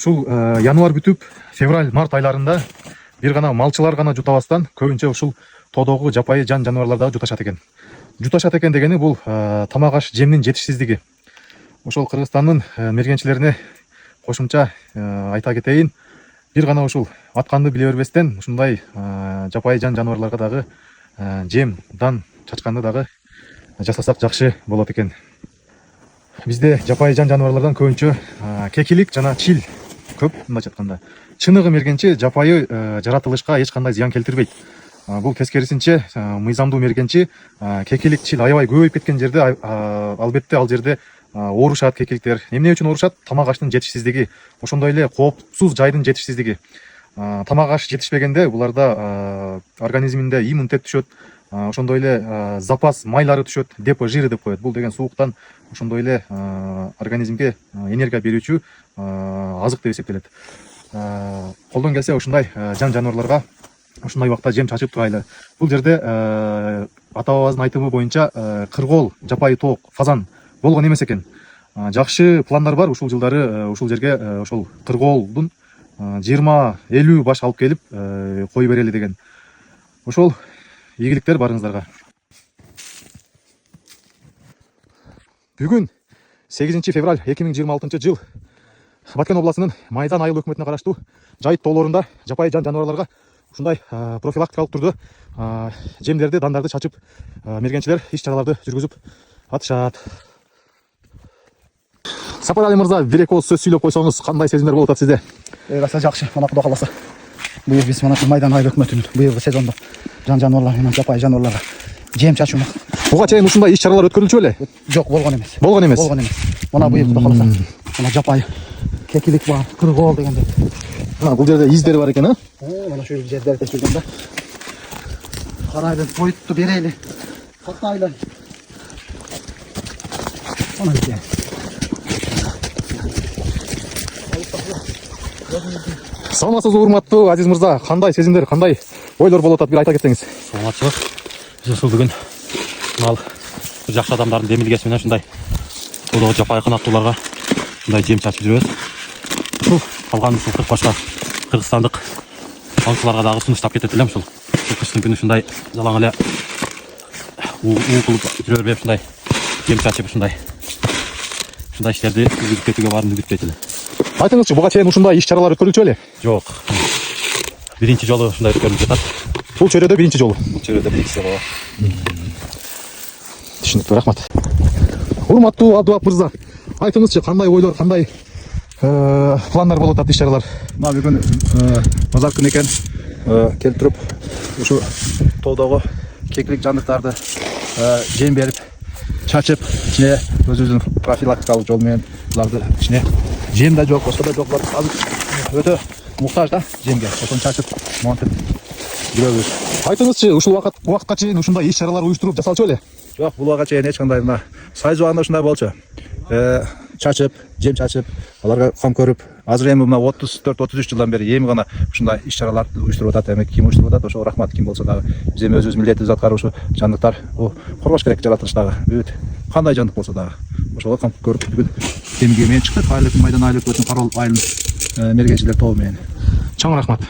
Ушул январь бүтүп, февраль, март айларында бир гана малчылар гана жутабастан көбүнчө ушул тоодогу жапайы жан жаныбарлар дагы жуташат экен. Жуташат экен дегени бул тамак аш жемдин жетишсиздиги. Ошол Кыргызстандын мергенчилерине кошумча айта кетейин, бир гана ушул атканды биле бербестен ушундай жапайы жан жаныбарларга дагы жем, дан чачканды дагы жасасак жакшы болот экен. Бизде жапайы жан жаныбарлардан көбүнчө кекилик жана чил көп, мындайча айтканда. Чыныгы мергенчи жапайы жаратылышка эч кандай зыян келтирбейт. Бул тескерисинче мыйзамдуу мергенчи кекилик, чил аябай көбөйүп кеткен жерде албетте ал жерде оорушат кекиликтер. Эмне үчүн оорушат? Тамак аштын жетишсиздиги, ошондой эле коопсуз жайдын жетишсиздиги. Тамак аш жетишпегенде буларда организминде иммунитет түшөт, ошондой эле запас майлары түшөт, депо жиры деп коет. Бул деген сууктан ошондой эле организмге энергия берүүчү азык деп эсептелет. Колдон келсе ушундай жан жаныбарларга ушундай убакта жем чачып турайлы. Бул жерде ата бабабыздын айтымы боюнча кыргоол, жапайы тоок, фазан болгон эмес экен. Жакшы пландар бар ушул жылдары ушул жерге ошол кыргоолдун 20-50 баш алып келип кой берели деген. Ошол ийгиликтер барыңыздарга. Бүгүн 8 февраль 2026 жыл Баткен областынын Майдан айыл өкмөтүнө караштуу Жайыт тоолорунда жапайы жан жаныбарларга ушундай профилактикалык түрдө жемдерди, дандарды чачып мергенчилер иш-чараларды жүргүзүп атышат. Сапар Али мырза, бир эки ооз сөз сүйлөп койсоңуз, кандай сезимдер болуп атат сизде? Раса жакшы, мына Кудо кааласа. Быйыл биз мына Майдан айыл өкмөтүнүн быйылкы сезондо жан жаныбарлар менен жапайы жаныбарларга жем чачууна. Буга чейин ушундай иш-чаралар өткөрүлчү беле? Жок, болгон эмес. Болгон эмес. Болгон эмес. Мына быйыл Кудо кааласа. Мына жапайы кекилик бар, кыргоол дегенде. Бул жерде издер бар экен, Мына ушул жерде текилгенде. Карайлы, боютту берели. Каттайлы. Мына жерде. Саламатсызбы, урматтуу Азиз мырза, кандай сезимдер, кандай ойлор болуп атат, бир айта кетсеңиз. Саламатчылык. Биз ушул бүгүн мал жакшы адамдардын демилгеси менен ушундай тоодогу жапайы канаттууларга ушундай жем чачып жүрөбүз. Ушул калган ушул 40 башка кыргызстандык малчыларга дагы сунуштап кетет элем. Ушул кыштын күнү ушундай жалаң эле кылып жүрө бербей ушундай жем чачып ушундай иштерди жүргүзүп кетүүгө баарын үгүттөйт эле. Айтыңызчы, буга чейин ушундай иш-чаралар өткөрүлчү беле? Жок. Биринчи жолу ушундай өткөрүлүп жатат. Бул чөйрөдө биринчи жолу. Бул чөйрөдө биринчи жолу. Түшүнүктүү, рахмат. Урматтуу Абдубак мырза, айтыңызчы, кандай ойлор, кандай пландар болуп атат, иш-чаралар? Мына бүгүн базар күнү экен, келип туруп ушу тоодогу кекилик жандыктарды жем берип, чачып, ичине өзүбүздүн профилактикалык жол менен буларды ичине жем да жок, башка да жок, азыр өтө муктаж да жемге. Ошону чачып, монтип жүрөбүз. Айтыңызчы, ушул убакытка чейин ушундай иш-чаралар уюштуруп жасалчу беле? Жок, бул убакытка чейин эч кандай мына сайыз убагында ушундай болчу. Чачып, жем чачып, аларга ком көрүп, азыр эми мына 34-33 жылдан бери эми гана ушундай иш-чараларды уюштуруп атат. Эми ким уюштуруп атат, ошого рахмат, ким болсо дагы. Биз эми өзүбүз милдетибизди аткаруучу жандыктар, бул коргош керек жаратылыштагы бүт кандай жандык болсо дагы. Ошого ком көрүп бүгүн демге менен чыктык. Майдан айыл өкмөтүнүн Кароол айылынын мергенчилер тобу менен. Чоң рахмат.